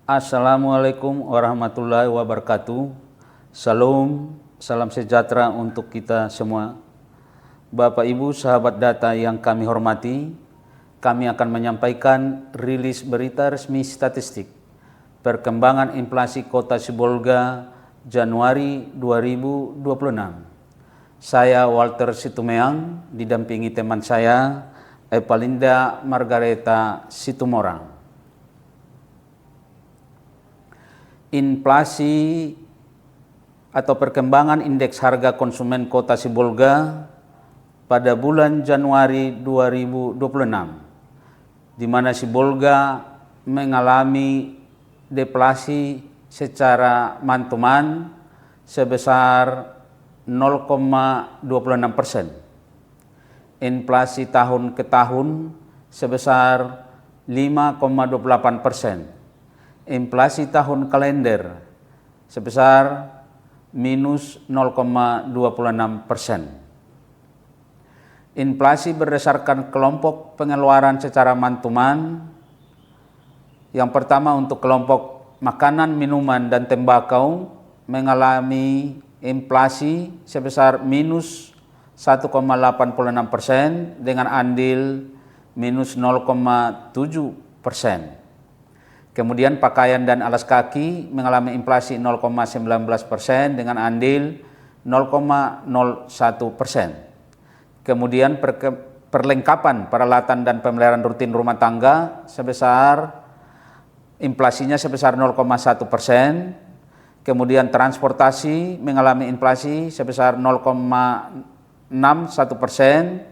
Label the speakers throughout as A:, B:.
A: Assalamualaikum warahmatullahi wabarakatuh. Salam sejahtera untuk kita semua. Bapak Ibu sahabat data yang kami hormati, kami akan menyampaikan rilis berita resmi statistik perkembangan inflasi Kota Sibolga Januari 2026. Saya Walter Situmeang didampingi teman saya Evalinda Margareta Situmorang. Inflasi atau perkembangan indeks harga konsumen Kota Sibolga pada bulan Januari 2026, di mana Sibolga mengalami deflasi secara mantuman sebesar 0,26%. Inflasi tahun ke tahun sebesar 5,28%. Inflasi tahun kalender sebesar minus 0,26%. Inflasi berdasarkan kelompok pengeluaran secara mantuman. Yang pertama untuk kelompok makanan, minuman, dan tembakau mengalami inflasi sebesar minus 1,86% dengan andil minus 0,7%. Kemudian pakaian dan alas kaki mengalami inflasi 0,19% dengan andil 0,01%. Kemudian perlengkapan peralatan dan pemeliharaan rutin rumah tangga inflasinya sebesar 0,1%. Kemudian transportasi mengalami inflasi sebesar 0,61%.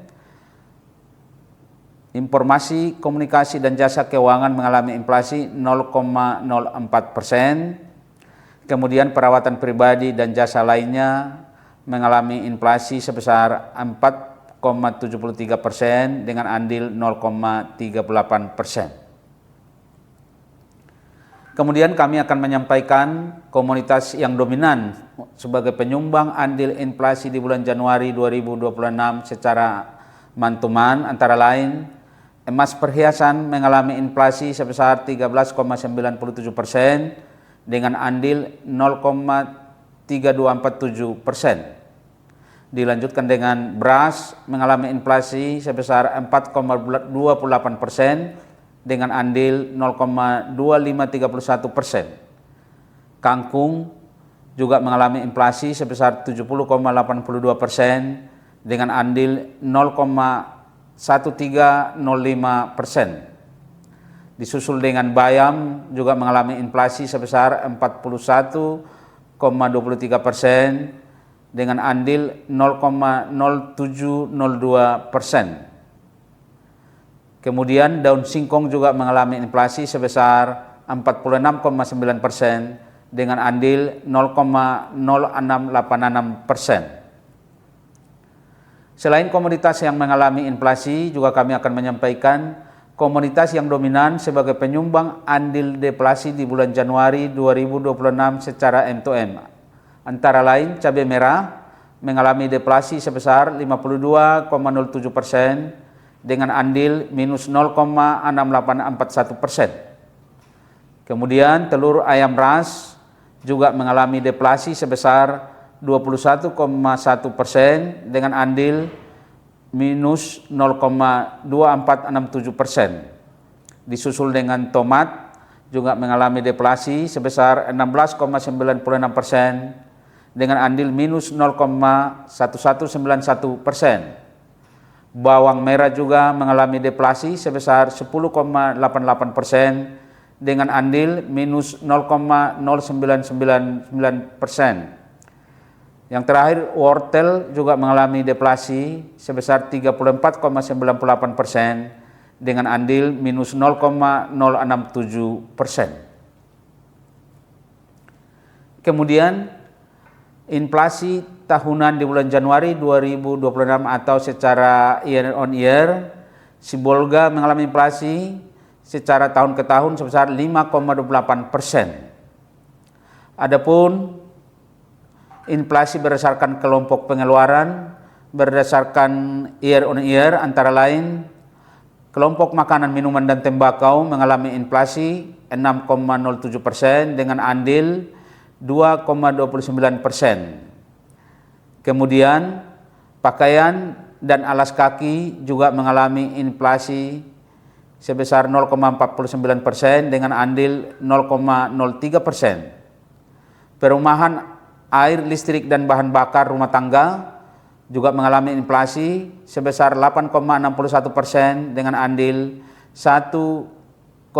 A: Informasi, komunikasi, dan jasa keuangan mengalami inflasi 0,04%. Kemudian perawatan pribadi dan jasa lainnya mengalami inflasi sebesar 4,73% dengan andil 0,38%. Kemudian kami akan menyampaikan komoditas yang dominan sebagai penyumbang andil inflasi di bulan Januari 2026 secara mantuman, antara lain emas perhiasan mengalami inflasi sebesar 13,97% dengan andil 0,3247%. Dilanjutkan dengan beras mengalami inflasi sebesar 4,28% dengan andil 0,2531%. Kangkung juga mengalami inflasi sebesar 70,82% dengan andil 0,1305%. Disusul dengan bayam juga mengalami inflasi sebesar 41,23% dengan andil 0,0702%. Kemudian daun singkong juga mengalami inflasi sebesar 46,9% dengan andil 0,0686%. Selain komoditas yang mengalami inflasi, juga kami akan menyampaikan komoditas yang dominan sebagai penyumbang andil deflasi di bulan Januari 2026 secara M2M. Antara lain cabai merah mengalami deflasi sebesar 52,07% dengan andil minus 0,6841%. Kemudian telur ayam ras juga mengalami deflasi sebesar 21,1% dengan andil minus 0,2467%. Disusul dengan tomat juga mengalami deflasi sebesar 16,96% dengan andil minus 0,1191%. Bawang merah juga mengalami deflasi sebesar 10,88% dengan andil minus 0,0999%. Yang terakhir, wortel juga mengalami deflasi sebesar 34,98% dengan andil minus 0,067%. Kemudian inflasi tahunan di bulan Januari 2026 atau secara year on year, Sibolga mengalami inflasi secara tahun ke tahun sebesar 5,28%. Adapun inflasi berdasarkan kelompok pengeluaran berdasarkan year on year antara lain Kelompok makanan, minuman, dan tembakau mengalami inflasi 6,07% dengan andil 2,29%. Kemudian pakaian dan alas kaki juga mengalami inflasi sebesar 0,49% dengan andil 0,03%. Perumahan, air, listrik, dan bahan bakar rumah tangga juga mengalami inflasi sebesar 8,61% dengan andil 1,15%.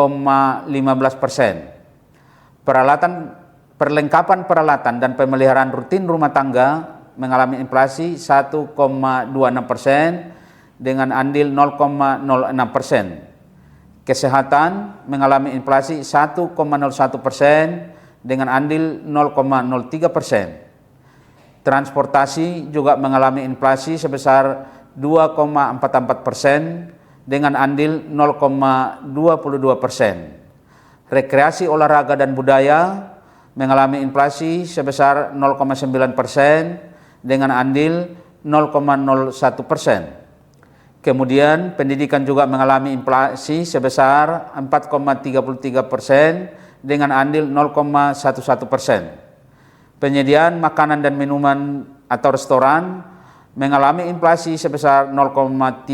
A: Perlengkapan peralatan dan pemeliharaan rutin rumah tangga mengalami inflasi 1,26% dengan andil 0,06%. Kesehatan mengalami inflasi 1,01% dengan andil 0,03%. Transportasi juga mengalami inflasi sebesar 2,44% dengan andil 0,22%. Rekreasi, olahraga, dan budaya mengalami inflasi sebesar 0,9% dengan andil 0,01%. Kemudian pendidikan juga mengalami inflasi sebesar 4,33% dengan andil 0,11%. Penyediaan makanan dan minuman atau restoran mengalami inflasi sebesar 0,3%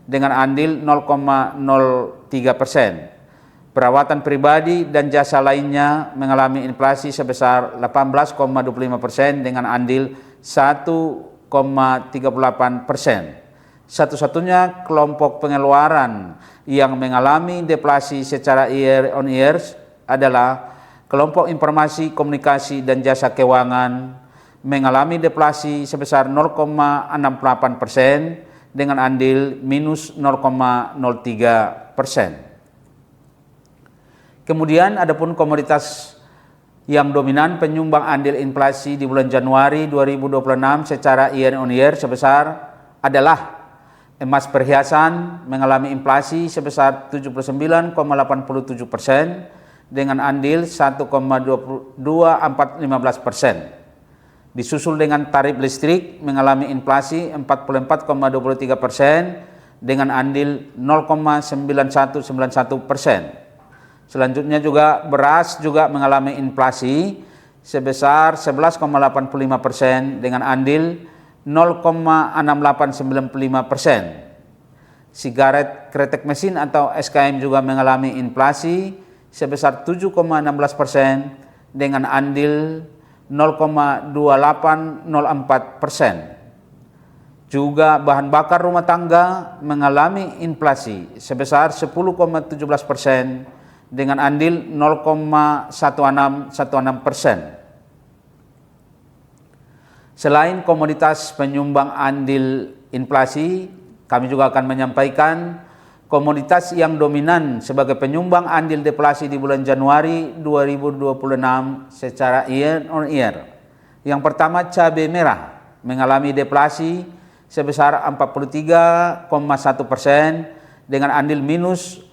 A: dengan andil 0,03%. Perawatan pribadi dan jasa lainnya mengalami inflasi sebesar 18,25% dengan andil 1,38%. Satu-satunya kelompok pengeluaran yang mengalami deflasi secara year on year adalah kelompok informasi, komunikasi, dan jasa keuangan mengalami deflasi sebesar 0,68% dengan andil minus 0,03%. Kemudian adapun komoditas yang dominan penyumbang andil inflasi di bulan Januari 2026 secara year on year sebesar adalah emas perhiasan mengalami inflasi sebesar 79,87% dengan andil 1,2415%. Disusul dengan tarif listrik mengalami inflasi 44,23% dengan andil 0,9191%. Selanjutnya juga beras juga mengalami inflasi sebesar 11,85% dengan andil 0,6895%. Sigaret kretek mesin atau SKM juga mengalami inflasi sebesar 7,16% dengan andil 0,2804%. Juga bahan bakar rumah tangga mengalami inflasi sebesar 10,17% dengan andil 0,1616%. Selain komoditas penyumbang andil inflasi, kami juga akan menyampaikan komoditas yang dominan sebagai penyumbang andil deflasi di bulan Januari 2026 secara year on year. Yang pertama, cabai merah mengalami deflasi sebesar 43,1% dengan andil minus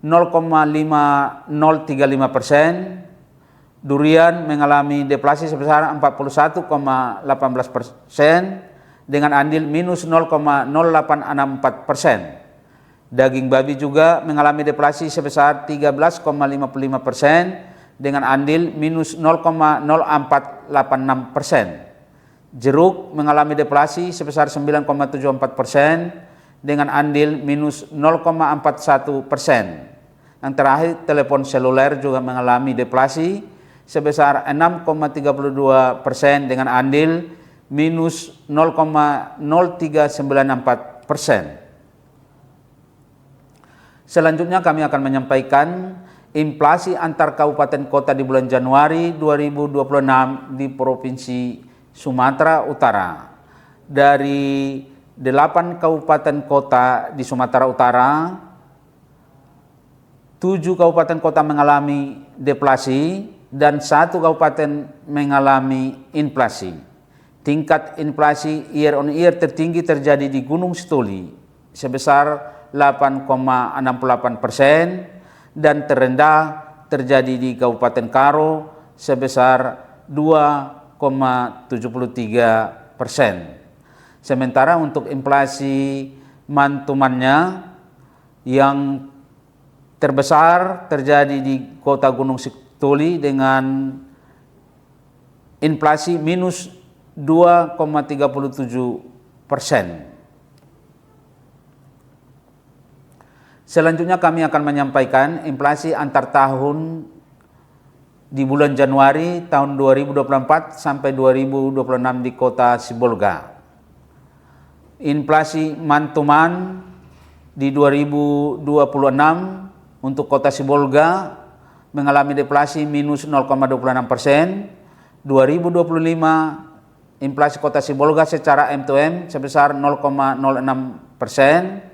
A: 0,5035%. Durian mengalami deflasi sebesar 41,18% dengan andil minus 0,0864%. Daging babi juga mengalami deflasi sebesar 13,55% dengan andil minus 0,0486%. Jeruk mengalami deflasi sebesar 9,74% dengan andil minus 0,41%. Yang terakhir, telepon seluler juga mengalami deflasi sebesar 6,32% dengan andil minus 0,03964%. Selanjutnya kami akan menyampaikan inflasi antar kabupaten kota di bulan Januari 2026 di Provinsi Sumatera Utara. Dari 8 kabupaten kota di Sumatera Utara, 7 kabupaten kota mengalami deflasi dan 1 kabupaten mengalami inflasi. Tingkat inflasi year on year tertinggi terjadi di Gunung Sitoli sebesar 8,68% dan terendah terjadi di Kabupaten Karo sebesar 2,73%. Sementara untuk inflasi mantumannya Yang terbesar terjadi di Kota Gunung Sitoli dengan inflasi minus 2,37%. Selanjutnya kami akan menyampaikan inflasi antar tahun di bulan Januari tahun 2024 sampai 2026 di Kota Sibolga. Inflasi man-to-man di 2026 untuk Kota Sibolga mengalami deflasi minus 0,26%. 2025 inflasi Kota Sibolga secara M2M sebesar 0,06%.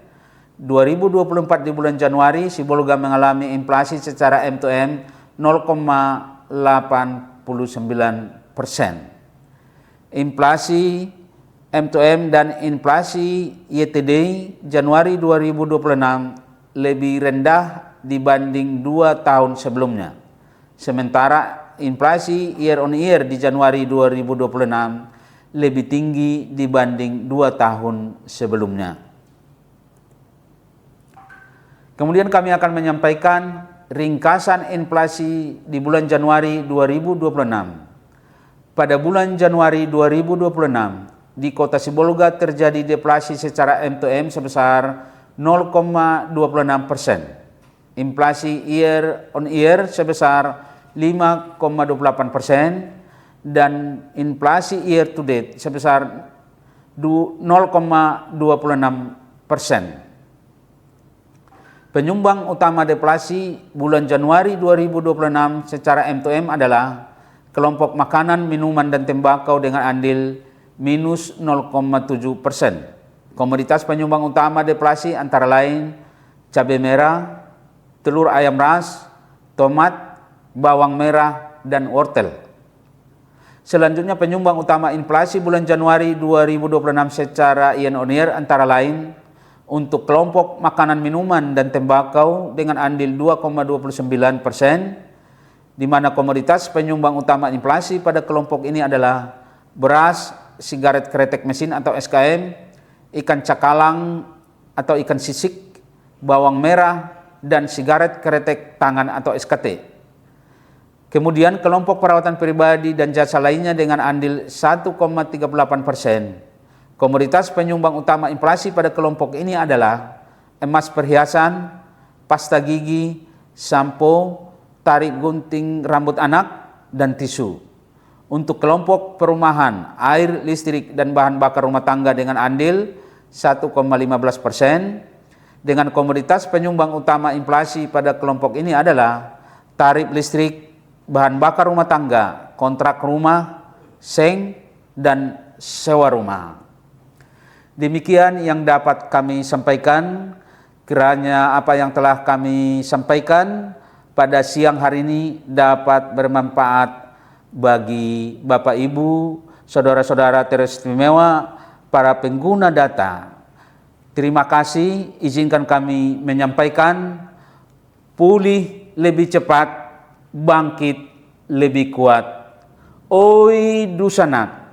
A: 2024 di bulan Januari Sibolga mengalami inflasi secara M2M 0,89%. Inflasi M2M dan inflasi YTD Januari 2026 lebih rendah dibanding 2 tahun sebelumnya. Sementara inflasi year on year di Januari 2026 lebih tinggi dibanding 2 tahun sebelumnya. Kemudian kami akan menyampaikan ringkasan inflasi di bulan Januari 2026. Pada bulan Januari 2026, di Kota Sibolga terjadi deflasi secara M2M sebesar 0,26%. Inflasi year on year sebesar 5,28% dan inflasi year to date sebesar 0,26%. Penyumbang utama deflasi bulan Januari 2026 secara M2M adalah kelompok makanan, minuman, dan tembakau dengan andil minus 0,7%. Komoditas penyumbang utama deflasi antara lain cabai merah, telur ayam ras, tomat, bawang merah, dan wortel. Selanjutnya penyumbang utama inflasi bulan Januari 2026 secara year on year antara lain untuk kelompok makanan, minuman, dan tembakau dengan andil 2,29%, di mana komoditas penyumbang utama inflasi pada kelompok ini adalah beras, sigaret kretek mesin atau SKM, ikan cakalang atau ikan sisik, bawang merah, dan sigaret kretek tangan atau SKT. Kemudian kelompok perawatan pribadi dan jasa lainnya dengan andil 1,38%. Komoditas penyumbang utama inflasi pada kelompok ini adalah emas perhiasan, pasta gigi, sampo, tarik gunting rambut anak, dan tisu. Untuk kelompok perumahan, air, listrik, dan bahan bakar rumah tangga dengan andil 1,15%, dengan komoditas penyumbang utama inflasi pada kelompok ini adalah tarif listrik, bahan bakar rumah tangga, kontrak rumah, seng, dan sewa rumah. Demikian yang dapat kami sampaikan. Kiranya apa yang telah kami sampaikan pada siang hari ini dapat bermanfaat bagi Bapak Ibu, saudara-saudara teristimewa, para pengguna data. Terima kasih, izinkan kami menyampaikan, pulih lebih cepat, bangkit lebih kuat. Oi Dusanak.